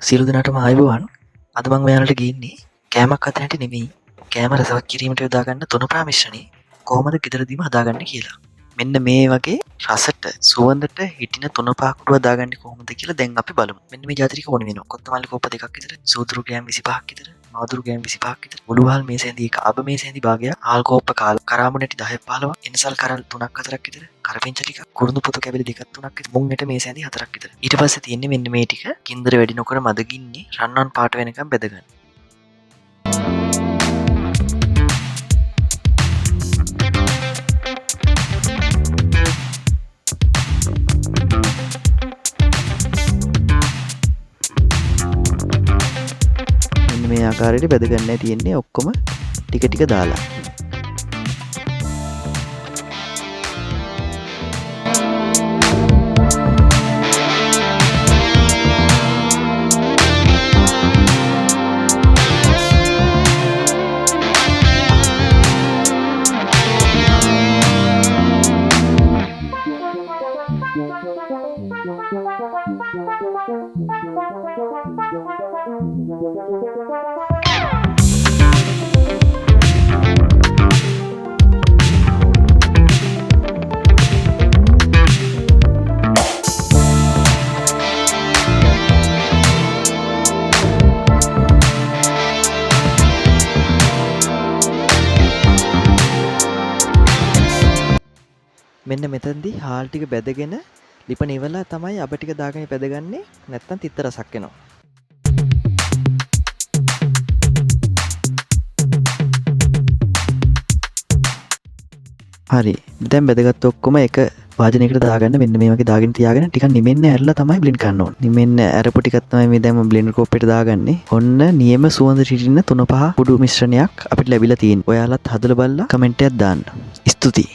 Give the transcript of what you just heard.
සියලු දෙනාටම ආයුබෝවන්. අද මම ඔයාලට ගේන්නේ කෑමක් හදන්නට නෙමෙයි. කෑම රසවත් කිරීමට යොදා ගන්න තුනපා මිශ්‍රණය කොහොමද ගෙදරදීම හදාගන්නේ කියලා. මෙන්න මේ වගේ රසට සුවඳට හිටින තුනපා කුඩු හදාගන්නේ කොහොමද කියලා දැන් අපි බලමු. මෙන්න මේ જાති ටික ඕනේ වෙනවා. කොත්තමල්ලි කෝප්ප දෙකක් විතර, සූදුරු ගෑම් 25ක් විතර, මාදුරු ගෑම් 25ක් විතර, මුළුහල් මේසෙන්දී එක, අබ මේසෙන්දී භාගයක්, ආල් කෝප්ප කාල, කරාඹු නැටි 10ක් 15ක්, එනසල් කරල් 3ක් 4ක් විතර, කරපිංච ටිකක්, කුරුඳු පොතු කැබලි 2ක් 3ක් විතර, මුං නැට මේසෙන්දී 4ක් විතර. ඊට පස්සේ තියෙන්නේ මෙන්න මේ ටික ගින්දර වැඩි නොකර මද ගින්නේ රන්වන් පාට වෙනකම් බෙද ගන්න. මේ ආකාරයට බෙද ගන්නයි තියෙන්නේ ඔක්කොම ටික ටික දාලා. මෙන්න මෙතනදී හාල් ටික බැදගෙන ලිප නිවලා තමයි අබ ටික දාගෙන බැදගන්නේ. නැත්තම් තිත්ත රසක් එනවා. හරි. දැන් බැදගත්ත ඔක්කොම එක වාදනයකට දාගන්න. මෙන්න මේ වගේ දාගෙන තියාගෙන ටිකක් නිමෙන්න ඇරලා තමයි බ්ලෙන්ඩ් කරන්න ඕනේ. නිමෙන්න ඇරපු ටිකක් තමයි මේ දැන් මම බ්ලෙන්ඩර් කෝප්පෙට දාගන්නේ. ඔන්න නියම සුවඳ හිටින 3-5 කුඩු මිශ්‍රණයක් අපිට ලැබිලා තියෙනවා. ඔයාලත් හදලා බලලා කමෙන්ට් එකක් දාන්න. ස්තුතියි.